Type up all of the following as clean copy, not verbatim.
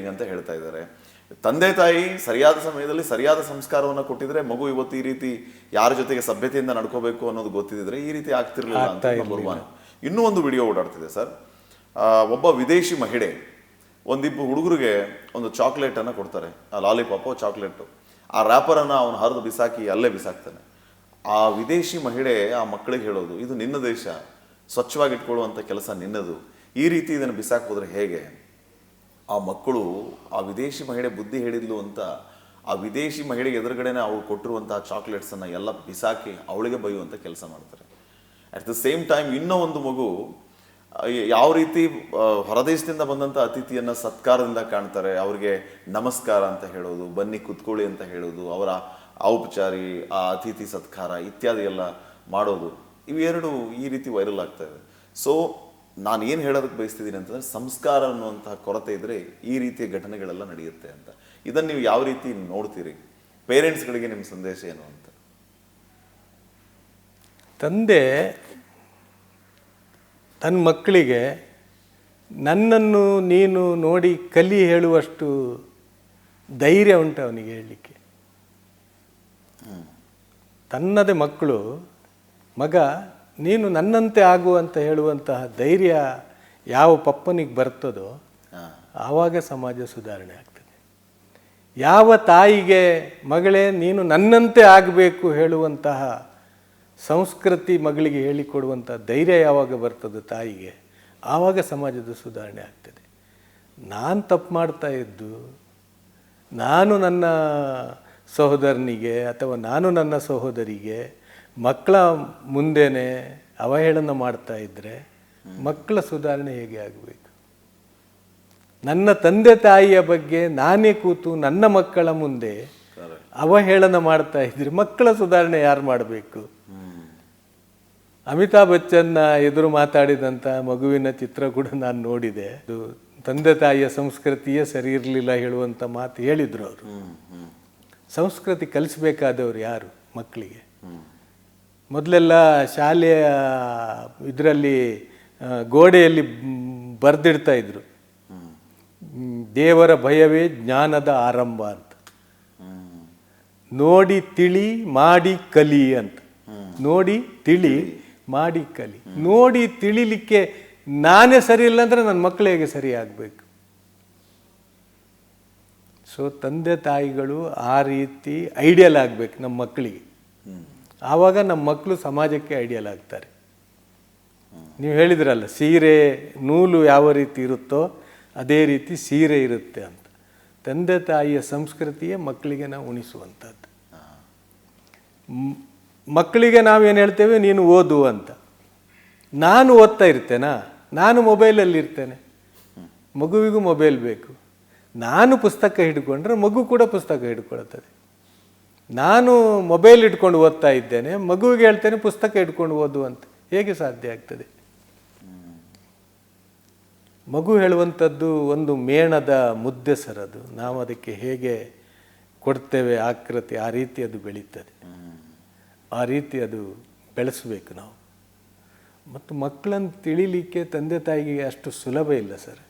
Parenting ಅಂತ ಹೇಳ್ತಾ ಇದ್ದಾರೆ. ತಂದೆ ತಾಯಿ ಸರಿಯಾದ ಸಮಯದಲ್ಲಿ ಸರಿಯಾದ ಸಂಸ್ಕಾರವನ್ನು ಕೊಟ್ಟಿದ್ರೆ ಮಗು ಇವತ್ತು ಈ ರೀತಿ ಯಾರ ಜೊತೆಗೆ ಸಭ್ಯತೆಯಿಂದ ನಡ್ಕೋಬೇಕು ಅನ್ನೋದು ಗೊತ್ತಿದ್ರೆ ಈ ರೀತಿ ಆಗ್ತಿರ್ಲಿಲ್ಲ ಅಂತ ನಂಬರ್ ಒನ್. ಇನ್ನೂ ಒಂದು ವಿಡಿಯೋ ಓಡಾಡ್ತಿದೆ ಸರ್. ಒಬ್ಬ ವಿದೇಶಿ ಮಹಿಳೆ ಒಂದಿಬ್ಬರು ಹುಡುಗರಿಗೆ ಒಂದು ಚಾಕ್ಲೇಟ್ ಅನ್ನ ಕೊಡ್ತಾರೆ, ಲಾಲಿಪಾಪು ಚಾಕ್ಲೇಟು. ಆ ರ್ಯಾಪರನ್ನು ಅವನು ಹರಿದು ಬಿಸಾಕಿ ಅಲ್ಲೇ ಬಿಸಾಕ್ತಾನೆ. ಆ ವಿದೇಶಿ ಮಹಿಳೆ ಆ ಮಕ್ಕಳಿಗೆ ಹೇಳೋದು, ಇದು ನಿನ್ನ ದೇಶ, ಸ್ವಚ್ಛವಾಗಿಟ್ಕೊಳ್ಳುವಂಥ ಕೆಲಸ ನಿನ್ನದು, ಈ ರೀತಿ ಇದನ್ನು ಬಿಸಾಕ್ ಹೋದ್ರೆ ಹೇಗೆ? ಆ ಮಕ್ಕಳು ಆ ವಿದೇಶಿ ಮಹಿಳೆ ಬುದ್ಧಿ ಹೇಳಿದ್ಲು ಅಂತ ಆ ವಿದೇಶಿ ಮಹಿಳೆಗೆ ಎದುರುಗಡೆನೆ ಅವಳು ಕೊಟ್ಟಿರುವಂತಹ ಚಾಕ್ಲೇಟ್ಸನ್ನು ಎಲ್ಲ ಬಿಸಾಕಿ ಅವಳಿಗೆ ಬೈಯುವಂಥ ಕೆಲಸ ಮಾಡ್ತಾರೆ. ಅಟ್ ದ ಸೇಮ್ ಟೈಮ್ ಇನ್ನೂ ಒಂದು ಮಗು ಯಾವ ರೀತಿ ಹೊರದೇಶದಿಂದ ಬಂದಂಥ ಅತಿಥಿಯನ್ನು ಸತ್ಕಾರದಿಂದ ಕಾಣ್ತಾರೆ, ಅವ್ರಿಗೆ ನಮಸ್ಕಾರ ಅಂತ ಹೇಳೋದು, ಬನ್ನಿ ಕುತ್ಕೊಳ್ಳಿ ಅಂತ ಹೇಳೋದು, ಅವರ ಔಪಚಾರಿ ಆ ಅತಿಥಿ ಸತ್ಕಾರ ಇತ್ಯಾದಿ ಎಲ್ಲ ಮಾಡೋದು, ಇವೆರಡು ಈ ರೀತಿ ವೈರಲ್ ಆಗ್ತಾ ಇದೆ. ಸೊ ನಾನು ಏನು ಹೇಳೋದಕ್ಕೆ ಬಯಸ್ತಿದ್ದೀನಿ ಅಂತಂದರೆ, ಸಂಸ್ಕಾರ ಅನ್ನುವಂತಹ ಕೊರತೆ ಇದ್ದರೆ ಈ ರೀತಿಯ ಘಟನೆಗಳೆಲ್ಲ ನಡೆಯುತ್ತೆ ಅಂತ. ಇದನ್ನು ನೀವು ಯಾವ ರೀತಿ ನೋಡ್ತೀರಿ? ಪೇರೆಂಟ್ಸ್ಗಳಿಗೆ ನಿಮ್ಮ ಸಂದೇಶ ಏನು ಅಂತ? ತಂದೆ ತನ್ನ ಮಕ್ಕಳಿಗೆ ನನ್ನನ್ನು ನೀನು ನೋಡಿ ಕಲಿ ಹೇಳುವಷ್ಟು ಧೈರ್ಯ ಉಂಟು ಅವನಿಗೆ ಹೇಳಲಿಕ್ಕೆ. ತನ್ನದೇ ಮಕ್ಕಳು, ಮಗ ನೀನು ನನ್ನಂತೆ ಆಗು ಅಂತ ಹೇಳುವಂತಹ ಧೈರ್ಯ ಯಾವ ಪಪ್ಪನಿಗೆ ಬರ್ತದೋ ಆವಾಗ ಸಮಾಜ ಸುಧಾರಣೆ ಆಗ್ತದೆ. ಯಾವ ತಾಯಿಗೆ ಮಗಳೇ ನೀನು ನನ್ನಂತೆ ಆಗಬೇಕು ಹೇಳುವಂತಹ ಸಂಸ್ಕೃತಿ ಮಗಳಿಗೆ ಹೇಳಿಕೊಡುವಂಥ ಧೈರ್ಯ ಯಾವಾಗ ಬರ್ತದೆ ತಾಯಿಗೆ, ಆವಾಗ ಸಮಾಜದ ಸುಧಾರಣೆ ಆಗ್ತದೆ. ನಾನು ತಪ್ಪು ಮಾಡ್ತಾ ಇದ್ದು ನಾನು ನನ್ನ ಸಹೋದರನಿಗೆ ಅಥವಾ ನಾನು ನನ್ನ ಸಹೋದರಿಗೆ ಮಕ್ಕಳ ಮುಂದೆನೇ ಅವಹೇಳನ ಮಾಡ್ತಾ ಇದ್ದರೆ ಮಕ್ಕಳ ಸುಧಾರಣೆ ಹೇಗೆ ಆಗಬೇಕು? ನನ್ನ ತಂದೆ ತಾಯಿಯ ಬಗ್ಗೆ ನಾನೇ ಕೂತು ನನ್ನ ಮಕ್ಕಳ ಮುಂದೆ ಅವಹೇಳನ ಮಾಡ್ತಾ ಇದ್ರೆ ಮಕ್ಕಳ ಸುಧಾರಣೆ ಯಾರು ಮಾಡಬೇಕು? ಅಮಿತಾಬ್ ಬಚ್ಚನ್ನ ಎದುರು ಮಾತಾಡಿದಂಥ ಮಗುವಿನ ಚಿತ್ರ ಕೂಡ ನಾನು ನೋಡಿದೆ. ಅದು ತಂದೆ ತಾಯಿಯ ಸಂಸ್ಕೃತಿಯೇ ಸರಿ ಇರಲಿಲ್ಲ ಹೇಳುವಂಥ ಮಾತು ಹೇಳಿದರು ಅವರು. ಸಂಸ್ಕೃತಿ ಕಲಿಸ್ಬೇಕಾದವರು ಯಾರು ಮಕ್ಕಳಿಗೆ? ಮೊದಲೆಲ್ಲ ಶಾಲೆಯ ಇದರಲ್ಲಿ ಗೋಡೆಯಲ್ಲಿ ಬರೆದಿಡ್ತಾ ಇದ್ರು, ದೇವರ ಭಯವೇ ಜ್ಞಾನದ ಆರಂಭ ಅಂತ, ನೋಡಿ ತಿಳಿ ಮಾಡಿ ಕಲಿ ಅಂತ. ನೋಡಿ ತಿಳಿ ಮಾಡಿ ಕಲಿ. ನೋಡಿ ತಿಳಿಲಿಕ್ಕೆ ನಾನೇ ಸರಿ ಇಲ್ಲ ಅಂದರೆ ನನ್ನ ಮಕ್ಕಳು ಹೇಗೆ ಸರಿ ಆಗಬೇಕು? ಸೊ ತಂದೆ ತಾಯಿಗಳು ಆ ರೀತಿ ಐಡಿಯಲ್ ಆಗಬೇಕು ನಮ್ಮ ಮಕ್ಕಳಿಗೆ. ಆವಾಗ ನಮ್ಮ ಮಕ್ಕಳು ಸಮಾಜಕ್ಕೆ ಐಡಿಯಲ್ ಆಗ್ತಾರೆ. ನೀವು ಹೇಳಿದ್ರಲ್ಲ, ಸೀರೆ ನೂಲು ಯಾವ ರೀತಿ ಇರುತ್ತೋ ಅದೇ ರೀತಿ ಸೀರೆ ಇರುತ್ತೆ ಅಂತ. ತಂದೆ ತಾಯಿಯ ಸಂಸ್ಕೃತಿಯೇ ಮಕ್ಕಳಿಗೆ ನಾವು ಉಣಿಸುವಂಥದ್ದು. ಮಕ್ಕಳಿಗೆ ನಾವೇನು ಹೇಳ್ತೇವೆ, ನೀನು ಓದು ಅಂತ. ನಾನು ಓದ್ತಾ ಇರ್ತೇನಾ? ನಾನು ಮೊಬೈಲಲ್ಲಿ ಇರ್ತೇನೆ, ಮಗುವಿಗೂ ಮೊಬೈಲ್ ಬೇಕು. ನಾನು ಪುಸ್ತಕ ಹಿಡ್ಕೊಂಡ್ರೆ ಮಗು ಕೂಡ ಪುಸ್ತಕ ಹಿಡ್ಕೊಳ್ತದೆ. ನಾನು ಮೊಬೈಲ್ ಇಟ್ಕೊಂಡು ಓದ್ತಾ ಇದ್ದೇನೆ, ಮಗುವಿಗೆ ಹೇಳ್ತೇನೆ ಪುಸ್ತಕ ಇಟ್ಕೊಂಡು ಓದು ಅಂತ. ಹೇಗೆ ಸಾಧ್ಯ ಆಗ್ತದೆ? ಮಗು ಹೇಳುವಂಥದ್ದು ಒಂದು ಮೇಣದ ಮುದ್ದೆ ಸರ್. ಅದು ನಾವು ಅದಕ್ಕೆ ಹೇಗೆ ಕೊಡ್ತೇವೆ ಆಕೃತಿ, ಆ ರೀತಿ ಅದು ಬೆಳೀತದೆ. ಆ ರೀತಿ ಅದು ಬೆಳೆಸಬೇಕು ನಾವು. ಮತ್ತು ಮಕ್ಕಳನ್ನು ತಿಳಿಲಿಕ್ಕೆ ತಂದೆ ತಾಯಿಗೆ ಅಷ್ಟು ಸುಲಭ ಇಲ್ಲ ಸರ್.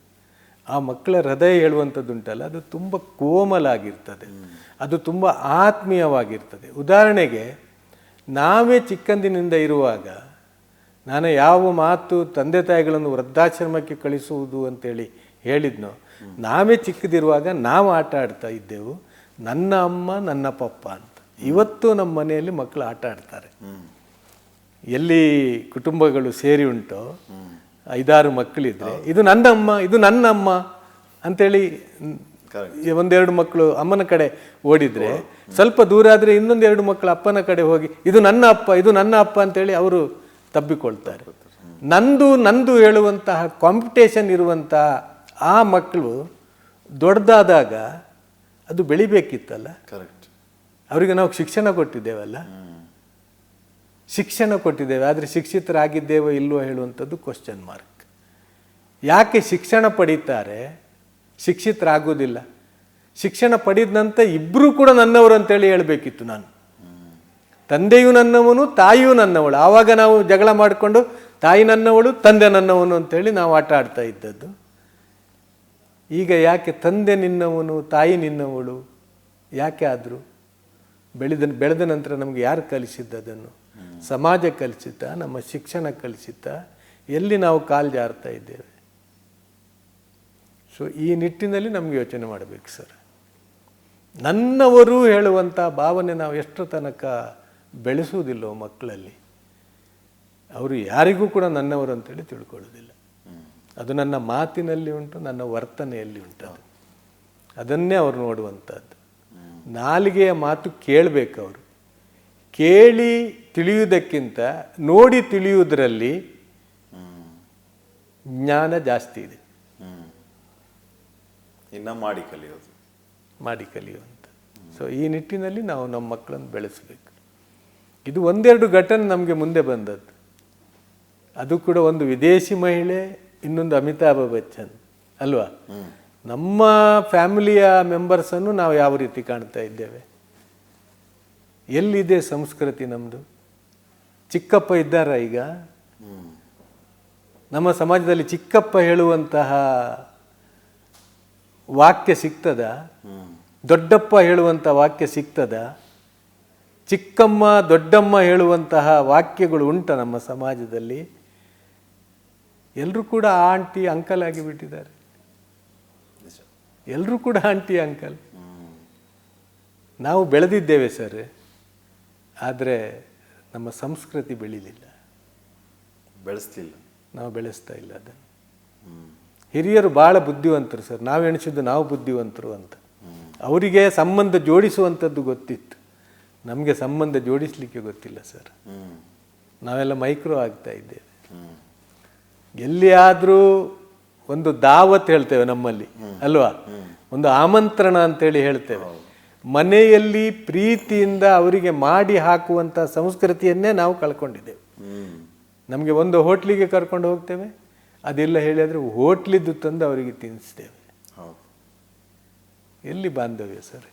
ಆ ಮಕ್ಕಳ ಹೃದಯ ಹೇಳುವಂಥದ್ದುಂಟಲ್ಲ, ಅದು ತುಂಬ ಕೋಮಲ ಆಗಿರ್ತದೆ, ಅದು ತುಂಬ ಆತ್ಮೀಯವಾಗಿರ್ತದೆ. ಉದಾಹರಣೆಗೆ ನಾವೇ ಚಿಕ್ಕಂದಿನಿಂದ ಇರುವಾಗ ನಾನು ಯಾವ ಮಾತು ತಂದೆ ತಾಯಿಗಳನ್ನು ವೃದ್ಧಾಶ್ರಮಕ್ಕೆ ಕಳಿಸುವುದು ಅಂತೇಳಿ ಹೇಳಿದ್ನೋ, ನಾವೇ ಚಿಕ್ಕದಿರುವಾಗ ನಾವು ಆಟ ಆಡ್ತಾ ಇದ್ದೆವು, ನನ್ನ ಅಮ್ಮ ನನ್ನ ಪಪ್ಪ ಅಂತ. ಇವತ್ತು ನಮ್ಮ ಮನೆಯಲ್ಲಿ ಮಕ್ಕಳು ಆಟ ಆಡ್ತಾರೆ. ಎಲ್ಲಿ ಕುಟುಂಬಗಳು ಸೇರಿ ಉಂಟೋ 5-6 ಮಕ್ಕಳಿದ್ರೆ ಇದು ನನ್ನ ಅಮ್ಮ, ಇದು ನನ್ನ ಅಮ್ಮ ಅಂತೇಳಿ ಒಂದೆರಡು ಮಕ್ಕಳು ಅಮ್ಮನ ಕಡೆ ಓಡಿದ್ರೆ, ಸ್ವಲ್ಪ ದೂರ ಆದರೆ ಇನ್ನೊಂದೆರಡು ಮಕ್ಕಳು ಅಪ್ಪನ ಕಡೆ ಹೋಗಿ ಇದು ನನ್ನ ಅಪ್ಪ, ಇದು ನನ್ನ ಅಪ್ಪ ಅಂತೇಳಿ ಅವರು ತಬ್ಬಿಕೊಳ್ತಾರೆ. ನಂದು ಹೇಳುವಂತಹ ಕಾಂಪಿಟೇಷನ್ ಇರುವಂತಹ ಆ ಮಕ್ಕಳು ದೊಡ್ಡದಾದಾಗ ಅದು ಬೆಳಿಬೇಕಿತ್ತಲ್ಲ. ಕರೆಕ್ಟ್. ಅವರಿಗೆ ನಾವು ಶಿಕ್ಷಣ ಕೊಟ್ಟಿದ್ದೇವಲ್ಲ, ಶಿಕ್ಷಣ ಕೊಟ್ಟಿದ್ದೇವೆ, ಆದರೆ ಶಿಕ್ಷಿತರಾಗಿದ್ದೇವೋ ಇಲ್ವೋ ಹೇಳುವಂಥದ್ದು ಕ್ವಶನ್ ಮಾರ್ಕ್. ಯಾಕೆ ಶಿಕ್ಷಣ ಪಡೀತಾರೆ, ಶಿಕ್ಷಿತರಾಗೋದಿಲ್ಲ? ಶಿಕ್ಷಣ ಪಡೆದಂಥ ಇಬ್ಬರೂ ಕೂಡ ನನ್ನವರು ಅಂತೇಳಿ ಹೇಳಬೇಕಿತ್ತು. ನಾನು ತಂದೆಯೂ ನನ್ನವನು, ತಾಯಿಯೂ ನನ್ನವಳು. ಆವಾಗ ನಾವು ಜಗಳ ಮಾಡಿಕೊಂಡು ತಾಯಿ ನನ್ನವಳು, ತಂದೆ ನನ್ನವನು ಅಂತೇಳಿ ನಾವು ಆಟ ಆಡ್ತಾ ಇದ್ದದ್ದು. ಈಗ ಯಾಕೆ ತಂದೆ ನಿನ್ನವನು ತಾಯಿ ನಿನ್ನವಳು ಯಾಕೆ ಆದರು? ಬೆಳೆದ ನಂತರ ನಮಗೆ ಯಾರು ಕಲಿಸಿದ್ದು ಅದನ್ನು? ಸಮಾಜ ಕಲಿಸಿದ್ದ? ನಮ್ಮ ಶಿಕ್ಷಣ ಕಲಿಸಿದ್ದ? ಎಲ್ಲಿ ನಾವು ಕಾಲು ಜಾರ್ತಾ ಇದ್ದೇವೆ? ಸೊ ಈ ನಿಟ್ಟಿನಲ್ಲಿ ನಮಗೆ ಯೋಚನೆ ಮಾಡಬೇಕು ಸರ್. ನನ್ನವರು ಹೇಳುವಂಥ ಭಾವನೆ ನಾವು ಎಷ್ಟು ತನಕ ಬೆಳೆಸುವುದಿಲ್ಲೋ ಮಕ್ಕಳಲ್ಲಿ, ಅವರು ಯಾರಿಗೂ ಕೂಡ ನನ್ನವರು ಅಂತೇಳಿ ತಿಳ್ಕೊಳ್ಳೋದಿಲ್ಲ. ಅದು ನನ್ನ ಮಾತಿನಲ್ಲಿ ಉಂಟು, ನನ್ನ ವರ್ತನೆಯಲ್ಲಿ ಉಂಟು. ಅದನ್ನೇ ಅವರು ನೋಡುವಂಥದ್ದು. ನಾಲಿಗೆಯ ಮಾತು ಕೇಳಬೇಕು ಅವರು. ಕೇಳಿ ತಿಳಿಯುವುದಕ್ಕಿಂತ ನೋಡಿ ತಿಳಿಯುವುದರಲ್ಲಿ ಜ್ಞಾನ ಜಾಸ್ತಿ ಇದೆ. ಇನ್ನು ಮಾಡಿ ಕಲಿಯುವಂಥ. ಸೊ ಈ ನಿಟ್ಟಿನಲ್ಲಿ ನಾವು ನಮ್ಮ ಮಕ್ಕಳನ್ನು ಬೆಳೆಸಬೇಕು. ಇದು ಒಂದೆರಡು ಘಟನೆ ನಮಗೆ ಮುಂದೆ ಬಂದದ್ದು. ಅದು ಕೂಡ ಒಂದು ವಿದೇಶಿ ಮಹಿಳೆ, ಇನ್ನೊಂದು ಅಮಿತಾಬ್ ಬಚ್ಚನ್ ಅಲ್ವಾ? ನಮ್ಮ ಫ್ಯಾಮಿಲಿಯ ಮೆಂಬರ್ಸನ್ನು ನಾವು ಯಾವ ರೀತಿ ಕಾಣ್ತಾ ಇದ್ದೇವೆ? ಎಲ್ಲಿದೆ ಸಂಸ್ಕೃತಿ ನಮ್ಮದು? ಚಿಕ್ಕಪ್ಪ ಇದ್ದಾರ ಈಗ ನಮ್ಮ ಸಮಾಜದಲ್ಲಿ? ಚಿಕ್ಕಪ್ಪ ಹೇಳುವಂತಹ ವಾಕ್ಯ ಸಿಗ್ತದ? ದೊಡ್ಡಪ್ಪ ಹೇಳುವಂಥ ವಾಕ್ಯ ಸಿಗ್ತದ? ಚಿಕ್ಕಮ್ಮ ದೊಡ್ಡಮ್ಮ ಹೇಳುವಂತಹ ವಾಕ್ಯಗಳು ಉಂಟ ನಮ್ಮ ಸಮಾಜದಲ್ಲಿ? ಎಲ್ಲರೂ ಕೂಡ ಆಂಟಿ ಅಂಕಲ್ ಆಗಿಬಿಟ್ಟಿದ್ದಾರೆ. ಎಲ್ಲರೂ ಕೂಡ ಆಂಟಿ ಅಂಕಲ್. ನಾವು ಬೆಳೆದಿದ್ದೇವೆ ಸರ್, ಆದರೆ ನಮ್ಮ ಸಂಸ್ಕೃತಿ ಬೆಳೀಲಿಲ್ಲ, ನಾವು ಬೆಳೆಸ್ತಾ ಇಲ್ಲ ಅದನ್ನು. ಹಿರಿಯರು ಭಾಳ ಬುದ್ಧಿವಂತರು ಸರ್, ನಾವು ಎಣಿಸಿದ್ದು ನಾವು ಬುದ್ಧಿವಂತರು ಅಂತ. ಅವರಿಗೆ ಸಂಬಂಧ ಜೋಡಿಸುವಂಥದ್ದು ಗೊತ್ತಿತ್ತು, ನಮಗೆ ಸಂಬಂಧ ಜೋಡಿಸಲಿಕ್ಕೆ ಗೊತ್ತಿಲ್ಲ ಸರ್. ನಾವೆಲ್ಲ ಮೈಕ್ರೋ ಆಗ್ತಾ ಇದ್ದೇವೆ. ಎಲ್ಲಿಯಾದರೂ ಒಂದು ದಾವತ್ ಹೇಳ್ತೇವೆ ನಮ್ಮಲ್ಲಿ ಅಲ್ವಾ, ಒಂದು ಆಮಂತ್ರಣ ಅಂತೇಳಿ ಹೇಳ್ತೇವೆ. ಮನೆಯಲ್ಲಿ ಪ್ರೀತಿಯಿಂದ ಅವರಿಗೆ ಮಾಡಿ ಹಾಕುವಂಥ ಸಂಸ್ಕೃತಿಯನ್ನೇ ನಾವು ಕಳ್ಕೊಂಡಿದ್ದೇವೆ. ನಮಗೆ ಒಂದು ಹೋಟ್ಲಿಗೆ ಕರ್ಕೊಂಡು ಹೋಗ್ತೇವೆ, ಅದೆಲ್ಲ ಹೇಳಿದರೆ ಹೋಟ್ಲಿದ್ದು ತಂದು ಅವರಿಗೆ ತಿನ್ನಿಸ್ತೇವೆ. ಎಲ್ಲಿ ಬಾಂಧವ್ಯ ಸರ್?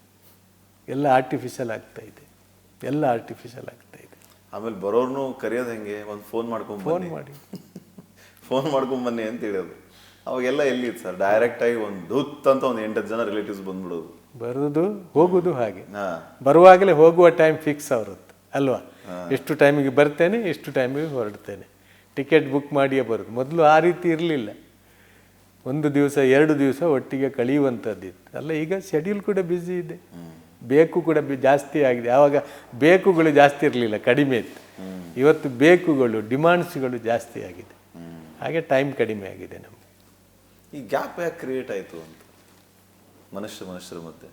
ಎಲ್ಲ ಆರ್ಟಿಫಿಷಿಯಲ್ ಆಗ್ತಾ ಇದೆ, ಎಲ್ಲ ಆರ್ಟಿಫಿಷಿಯಲ್ ಆಗ್ತಾ ಇದೆ. ಆಮೇಲೆ ಬರೋರ್ನು ಕರೆಯೋದು ಹೆಂಗೆ? ಒಂದು ಫೋನ್ ಮಾಡ್ಕೊಂಬನ್ನಿ ಅಂತ ಹೇಳೋದು. ಅವಾಗೆಲ್ಲ ಎಲ್ಲಿತ್ತು ಸರ್? ಡೈರೆಕ್ಟಾಗಿ ಒಂದು ದುತ್ ಅಂತ ಒಂದು 8 ಜನ ರಿಲೇಟಿವ್ಸ್ ಬಂದ್ಬಿಡೋದು, ಬರೋದು ಹೋಗೋದು. ಹಾಗೆ ಬರುವಾಗಲೇ ಹೋಗುವ ಟೈಮ್ ಫಿಕ್ಸ್ ಅವರದ್ದು ಅಲ್ವಾ? ಎಷ್ಟು ಟೈಮಿಗೆ ಬರ್ತೇನೆ, ಎಷ್ಟು ಟೈಮಿಗೆ ಹೊರಡ್ತೇನೆ, ಟಿಕೆಟ್ ಬುಕ್ ಮಾಡಿಯೇ ಬರೋದು. ಮೊದಲು ಆ ರೀತಿ ಇರಲಿಲ್ಲ. 1 ದಿವಸ 2 ದಿವಸ ಒಟ್ಟಿಗೆ ಕಳೆಯುವಂಥದ್ದಿತ್ತು ಅಲ್ಲ. ಈಗ ಶೆಡ್ಯೂಲ್ ಕೂಡ ಬ್ಯುಸಿ ಇದೆ, ಬೇಕು ಕೂಡ ಜಾಸ್ತಿ ಆಗಿದೆ. ಆವಾಗ ಬೇಕುಗಳು ಜಾಸ್ತಿ ಇರಲಿಲ್ಲ, ಕಡಿಮೆ ಇತ್ತು. ಇವತ್ತು ಬೇಕುಗಳು, ಡಿಮಾಂಡ್ಸ್ಗಳು ಜಾಸ್ತಿ ಆಗಿದೆ, ಹಾಗೆ ಟೈಮ್ ಕಡಿಮೆ ಆಗಿದೆ ನಮಗೆ. ಈ ಗ್ಯಾಪ್ ಯಾಕೆ ಕ್ರಿಯೇಟ್ ಆಯಿತು ಅಂತ ಮನುಷ್ಯರ ಮಧ್ಯೆ?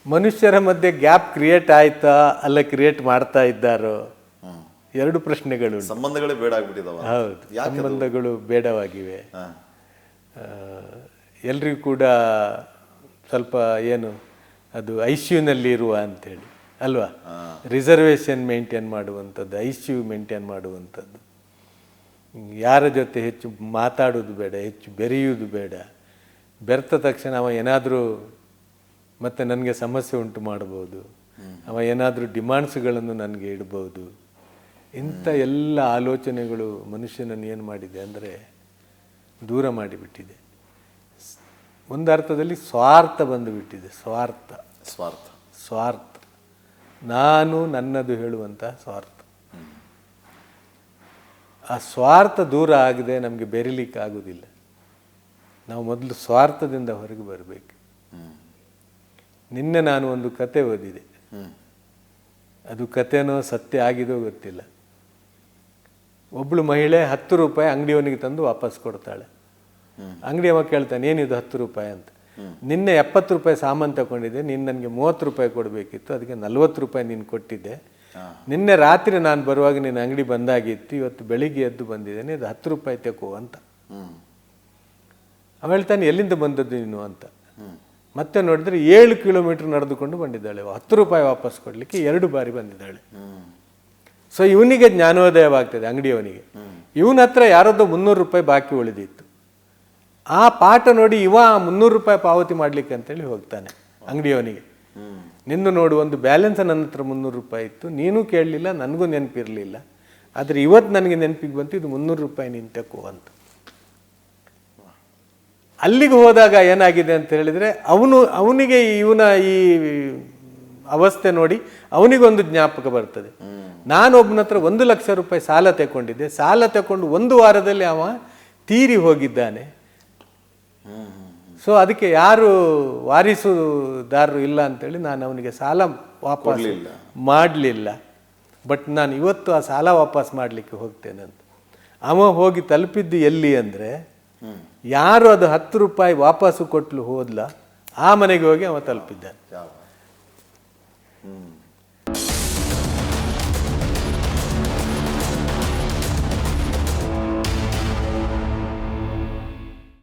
ಮನುಷ್ಯರ ಮಧ್ಯೆ ಗ್ಯಾಪ್ ಕ್ರಿಯೇಟ್ ಆಯ್ತಾ ಅಲ್ಲ ಕ್ರಿಯೇಟ್ ಮಾಡ್ತಾ ಇದ್ದಾರೋ? 2 ಪ್ರಶ್ನೆಗಳು. ಸಂಬಂಧಗಳೇ ಬೇಡ ಆಗ್ಬಿಟ್ಟಿದಾವ. ಹೌದು, ಸಂಬಂಧಗಳು ಬೇಡವಾಗಿವೆ. ಎಲ್ರಿಗೂ ಕೂಡ ಸ್ವಲ್ಪ ಏನು ಅದು ಐಸಿಯುನಲ್ಲಿ ಇರುವ ಅಂತೇಳಿ ಅಲ್ವಾ, ರಿಸರ್ವೇಷನ್ ಮೇಂಟೈನ್ ಮಾಡುವಂಥದ್ದು, ಐಸಿಯು ಮೇಂಟೈನ್ ಮಾಡುವಂಥದ್ದು. ಯಾರ ಜೊತೆ ಹೆಚ್ಚು ಮಾತಾಡೋದು ಬೇಡ, ಹೆಚ್ಚು ಬೆರೆಯುವುದು ಬೇಡ. ಬೆರೆತ ತಕ್ಷಣ ಅವ ಏನಾದರೂ ಮತ್ತು ನನಗೆ ಸಮಸ್ಯೆ ಉಂಟು ಮಾಡ್ಬೋದು, ಅವ ಏನಾದರೂ ಡಿಮಾಂಡ್ಸ್ಗಳನ್ನು ನನಗೆ ಇಡ್ಬೋದು. ಇಂಥ ಎಲ್ಲ ಆಲೋಚನೆಗಳು ಮನುಷ್ಯನನ್ನು ಏನು ಮಾಡಿದೆ ಅಂದರೆ ದೂರ ಮಾಡಿಬಿಟ್ಟಿದೆ. ಒಂದು ಅರ್ಥದಲ್ಲಿ ಸ್ವಾರ್ಥ ಬಂದುಬಿಟ್ಟಿದೆ. ಸ್ವಾರ್ಥ, ನಾನು ನನ್ನದು ಹೇಳುವಂಥ ಸ್ವಾರ್ಥ. ಆ ಸ್ವಾರ್ಥ ದೂರ ಆಗದೆ ನಮಗೆ ಬೆರಿಲಿಕ್ಕೆ ಆಗೋದಿಲ್ಲ. ನಾವು ಮೊದಲು ಸ್ವಾರ್ಥದಿಂದ ಹೊರಗೆ ಬರಬೇಕು. ನಿನ್ನೆ ನಾನು ಒಂದು ಕತೆ ಓದಿದೆ, ಅದು ಕತೆನೋ ಸತ್ಯ ಆಗಿದೋ ಗೊತ್ತಿಲ್ಲ. ಒಬ್ಬಳು ಮಹಿಳೆ 10 ರೂಪಾಯಿ ಅಂಗಡಿಯವನಿಗೆ ತಂದು ವಾಪಸ್ ಕೊಡ್ತಾಳೆ. ಅಂಗಡಿಯವ ಕೇಳ್ತಾನೆ, ಏನಿದು 10 ರೂಪಾಯಿ ಅಂತ. ನಿನ್ನೆ 70 ರೂಪಾಯಿ ಸಾಮಾನು ತಗೊಂಡಿದ್ದೆ, ನೀನು ನನಗೆ 30 ರೂಪಾಯಿ ಕೊಡಬೇಕಿತ್ತು, ಅದಕ್ಕೆ 40 ರೂಪಾಯಿ ನೀನು ಕೊಟ್ಟಿದ್ದೆ. ನಿನ್ನೆ ರಾತ್ರಿ ನಾನು ಬರುವಾಗ ನಿನ್ನ ಅಂಗಡಿ ಬಂದಾಗಿತ್ತು, ಇವತ್ತು ಬೆಳಿಗ್ಗೆ ಎದ್ದು ಬಂದಿದ್ದೇನೆ, ಇದು 10 ರೂಪಾಯಿ ತೆಕೋ ಅಂತ. ಅವ ಹೇಳ್ತಾನೆ, ಎಲ್ಲಿಂದ ಬಂದದ್ದು ನೀನು ಅಂತ. ಮತ್ತೆ ನೋಡಿದ್ರೆ 7 ಕಿಲೋಮೀಟರ್ ನಡೆದುಕೊಂಡು ಬಂದಿದ್ದಾಳೆ. 10 ರೂಪಾಯಿ ವಾಪಸ್ ಕೊಡಲಿಕ್ಕೆ 2 ಬಾರಿ ಬಂದಿದ್ದಾಳೆ. ಸೊ ಇವನಿಗೆ ಜ್ಞಾನೋದಯವಾಗ್ತದೆ, ಅಂಗಡಿಯವನಿಗೆ. ಇವನ ಹತ್ರ ಯಾರದ್ದು 300 ರೂಪಾಯಿ ಬಾಕಿ ಉಳಿದಿತ್ತು. ಆ ಪಾಠ ನೋಡಿ ಇವ 300 ರೂಪಾಯಿ ಪಾವತಿ ಮಾಡಲಿಕ್ಕೆ ಅಂತೇಳಿ ಹೋಗ್ತಾನೆ ಅಂಗಡಿಯವನಿಗೆ. ನಿಂದು ನೋಡು, ಒಂದು ಬ್ಯಾಲೆನ್ಸ್ ನನ್ನ ಹತ್ರ 300 ರೂಪಾಯಿ ಇತ್ತು, ನೀನು ಕೇಳಲಿಲ್ಲ, ನನಗೂ ನೆನಪಿರಲಿಲ್ಲ, ಆದರೆ ಇವತ್ತು ನನಗೆ ನೆನಪಿಗೆ ಬಂತು, ಇದು 300 ರೂಪಾಯಿ ನೀನು ತೆಕೋ ಅಂತ. ಅಲ್ಲಿಗೆ ಹೋದಾಗ ಏನಾಗಿದೆ ಅಂತ ಹೇಳಿದರೆ ಅವನಿಗೆ ಇವನ ಈ ಅವಸ್ಥೆ ನೋಡಿ ಅವನಿಗೊಂದು ಜ್ಞಾಪಕ ಬರ್ತದೆ. ನಾನೊಬ್ಬನ ಹತ್ರ 1 ಲಕ್ಷ ರೂಪಾಯಿ ಸಾಲ ತಗೊಂಡಿದ್ದೆ, ಸಾಲ ತಗೊಂಡು 1 ವಾರದಲ್ಲಿ ಅವ ತೀರಿ ಹೋಗಿದ್ದಾನೆ. ಸೊ ಅದಕ್ಕೆ ಯಾರು ವಾರಿಸುದಾರರು ಇಲ್ಲ ಅಂತೇಳಿ ನಾನು ಅವನಿಗೆ ಸಾಲ ವಾಪಸ್ ಮಾಡಲಿಲ್ಲ. ಬಟ್ ನಾನು ಇವತ್ತು ಆ ಸಾಲ ವಾಪಸ್ ಮಾಡಲಿಕ್ಕೆ ಹೋಗ್ತೇನೆ ಅಂತ. ಅವ ಹೋಗಿ ತಲುಪಿದ್ದು ಎಲ್ಲಿ ಅಂದರೆ, ಯಾರು ಅದು 10 ರೂಪಾಯಿ ವಾಪಸ್ಸು ಕೊಟ್ಟಲು ಹೋದ್ಲ ಆ ಮನೆಗೆ ಹೋಗಿ ಅವ ತಲುಪಿದ್ದಾನೆ.